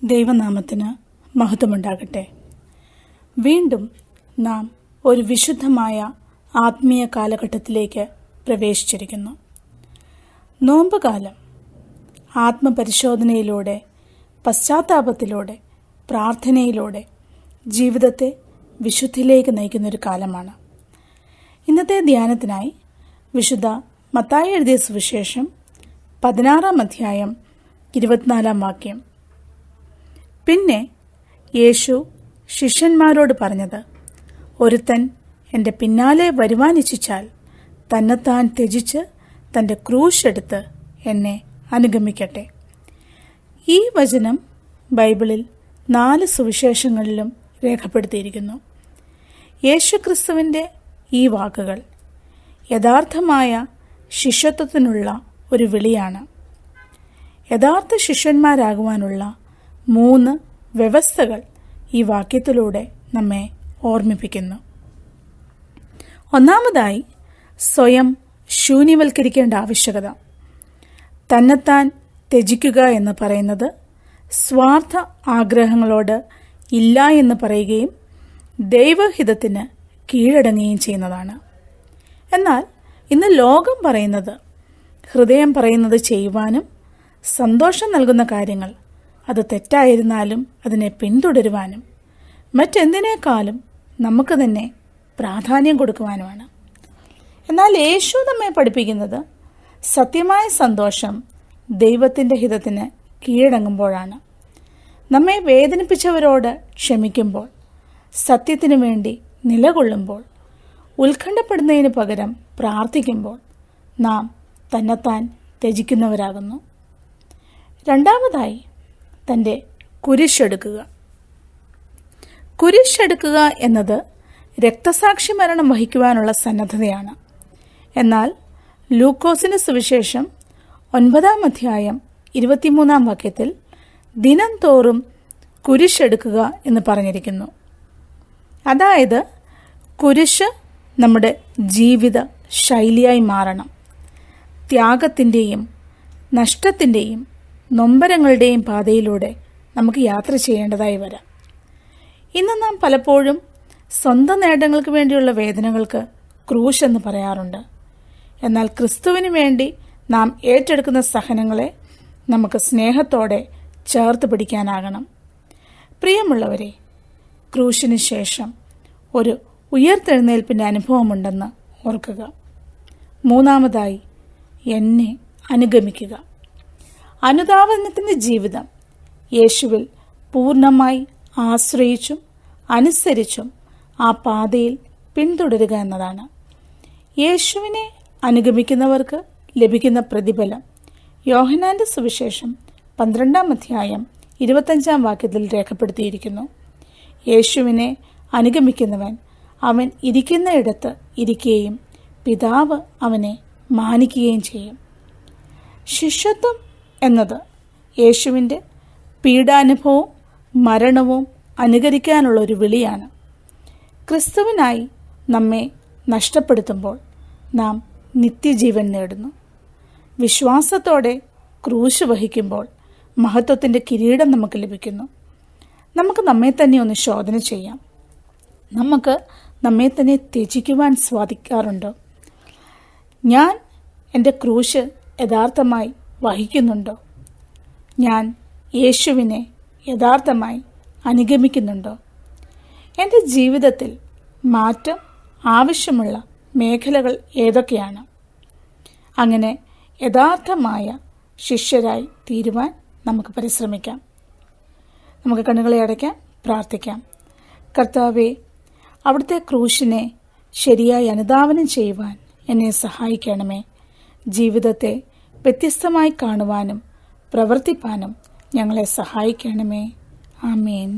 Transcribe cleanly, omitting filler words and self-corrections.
ദൈവനാമത്തിന് മഹത്വമുണ്ടാകട്ടെ. വീണ്ടും നാം ഒരു വിശുദ്ധമായ ആത്മീയ കാലഘട്ടത്തിലേക്ക് പ്രവേശിച്ചിരിക്കുന്നു. നോമ്പുകാലം ആത്മപരിശോധനയിലൂടെ, പശ്ചാത്താപത്തിലൂടെ, പ്രാർത്ഥനയിലൂടെ ജീവിതത്തെ വിശുദ്ധിയിലേക്ക് നയിക്കുന്നൊരു കാലമാണ്. ഇന്നത്തെ ധ്യാനത്തിനായി വിശുദ്ധ മത്തായി എഴുതിയ സുവിശേഷം 16-ാം അധ്യായം 24-ാം വാക്യം. പിന്നെ യേശു ശിഷ്യന്മാരോട് പറഞ്ഞത്, ഒരുത്തൻ എൻ്റെ പിന്നാലെ വരുവാനിച്ഛിച്ചാൽ തന്നെത്താൻ ത്യജിച്ച് തൻ്റെ ക്രൂശെടുത്ത് എന്നെ അനുഗമിക്കട്ടെ. ഈ വചനം ബൈബിളിൽ 4 സുവിശേഷങ്ങളിലും രേഖപ്പെടുത്തിയിരിക്കുന്നു. യേശുക്രിസ്തുവിൻ്റെ ഈ വാക്കുകൾ യഥാർത്ഥമായ ശിഷ്യത്വത്തിനുള്ള ഒരു വിളിയാണ്. യഥാർത്ഥ ശിഷ്യന്മാരാകുവാനുള്ള 3 വ്യവസ്ഥകൾ ഈ വാക്യത്തിലൂടെ നമ്മെ ഓർമ്മിപ്പിക്കുന്നു. ഒന്നാമതായി, സ്വയം ശൂന്യവൽക്കരിക്കേണ്ട ആവശ്യകത. തന്നെത്താൻ ത്യജിക്കുക എന്ന് പറയുന്നത് സ്വാർത്ഥ ആഗ്രഹങ്ങളോട് ഇല്ല എന്ന് പറയുകയും ദൈവഹിതത്തിന് കീഴടങ്ങുകയും ചെയ്യുന്നതാണ്. എന്നാൽ ഇന്ന് ലോകം പറയുന്നത്, ഹൃദയം പറയുന്നത് ചെയ്യുവാനും സന്തോഷം നൽകുന്ന കാര്യങ്ങൾ അത് തെറ്റായിരുന്നാലും അതിനെ പിന്തുടരുവാനും മറ്റെന്തിനേക്കാളും നമുക്ക് തന്നെ പ്രാധാന്യം കൊടുക്കുവാനുമാണ്. എന്നാൽ യേശു നമ്മെ പഠിപ്പിക്കുന്നത് സത്യമായ സന്തോഷം ദൈവത്തിൻ്റെ ഹിതത്തിന് കീഴടങ്ങുമ്പോഴാണ്. നമ്മെ വേദനിപ്പിച്ചവരോട് ക്ഷമിക്കുമ്പോൾ, സത്യത്തിനു വേണ്ടി നിലകൊള്ളുമ്പോൾ, ഉത്കണ്ഠപ്പെടുന്നതിന് പകരം പ്രാർത്ഥിക്കുമ്പോൾ നാം തന്നെത്താൻ ത്യജിക്കുന്നവരാകുന്നു. രണ്ടാമതായി, തൻ്റെ കുരിശെടുക്കുക. കുരിശെടുക്കുക എന്നത് രക്തസാക്ഷി മരണം വഹിക്കുവാനുള്ള സന്നദ്ധതയാണ്. എന്നാൽ ലൂക്കോസിന്റെ സുവിശേഷം 9-ാം അധ്യായം 23-ാം വാക്യത്തിൽ ദിനം തോറും കുരിശെടുക്കുക എന്ന് പറഞ്ഞിരിക്കുന്നു. അതായത് കുരിശ് നമ്മുടെ ജീവിത ശൈലിയായി മാറണം. ത്യാഗത്തിൻ്റെയും നഷ്ടത്തിൻ്റെയും നൊമ്പരങ്ങളുടെയും പാതയിലൂടെ നമുക്ക് യാത്ര ചെയ്യേണ്ടതായി വരാം. ഇന്ന് നാം പലപ്പോഴും സ്വന്തം നേട്ടങ്ങൾക്ക് വേണ്ടിയുള്ള വേദനകൾക്ക് ക്രൂശ് എന്ന് പറയാറുണ്ട്. എന്നാൽ ക്രിസ്തുവിന് വേണ്ടി നാം ഏറ്റെടുക്കുന്ന സഹനങ്ങളെ നമുക്ക് സ്നേഹത്തോടെ ചേർത്ത് പിടിക്കാനാകണം. പ്രിയമുള്ളവരെ, ക്രൂശിന് ശേഷം ഒരു ഉയർത്തെഴുന്നേൽപ്പിൻ്റെ അനുഭവമുണ്ടെന്ന് ഓർക്കുക. മൂന്നാമതായി, എന്നെ അനുഗമിക്കുക. അനുധാവനത്തിൻ്റെ ജീവിതം യേശുവിൽ പൂർണ്ണമായി ആശ്രയിച്ചും അനുസരിച്ചും ആ പാതയിൽ പിന്തുടരുക എന്നതാണ്. യേശുവിനെ അനുഗമിക്കുന്നവർക്ക് ലഭിക്കുന്ന പ്രതിഫലം യോഹന്നാന്റെ സുവിശേഷം 12-ാം അധ്യായം 25-ാം വാക്യത്തിൽ രേഖപ്പെടുത്തിയിരിക്കുന്നു. യേശുവിനെ അനുഗമിക്കുന്നവൻ അവൻ ഇരിക്കുന്നയിടത്ത് ഇരിക്കുകയും പിതാവ് അവനെ മാനിക്കുകയും ചെയ്യും. ശിഷ്യത്വം എന്നത് യേശുവിൻ്റെ പീഡാനുഭവവും മരണവും അനുകരിക്കാനുള്ള ഒരു വിളിയാണ്. ക്രിസ്തുവിനായി നമ്മെ നഷ്ടപ്പെടുത്തുമ്പോൾ നാം നിത്യജീവൻ നേടുന്നു. വിശ്വാസത്തോടെ ക്രൂശ് വഹിക്കുമ്പോൾ മഹത്വത്തിൻ്റെ കിരീടം നമുക്ക് ലഭിക്കുന്നു. നമുക്ക് നമ്മെ തന്നെ ഒന്ന് ശോധന ചെയ്യാം. നമുക്ക് നമ്മെ തന്നെ ത്യജിക്കുവാൻ സാധിക്കാറുണ്ടോ? ഞാൻ എൻ്റെ ക്രൂശ് യഥാർത്ഥമായി വഹിക്കുന്നുണ്ടോ? ഞാൻ യേശുവിനെ യഥാർത്ഥമായി അനുഗമിക്കുന്നുണ്ടോ? എൻ്റെ ജീവിതത്തിൽ മാറ്റം ആവശ്യമുള്ള മേഖലകൾ ഏതൊക്കെയാണ്? അങ്ങനെ യഥാർത്ഥമായ ശിഷ്യരായി തീരുവാൻ നമുക്ക് പരിശ്രമിക്കാം. നമുക്ക് കണ്ണുകളെ അടയ്ക്കാം, പ്രാർത്ഥിക്കാം. കർത്താവേ, അവിടുത്തെ ക്രൂശിനെ ശരിയായി അനുധാവനം ചെയ്യുവാൻ എന്നെ സഹായിക്കണമേ. ജീവിതത്തെ വ്യത്യസ്തമായി കാണുവാനും പ്രവർത്തിപ്പാനും ഞങ്ങളെ സഹായിക്കണമേ. ആമേൻ.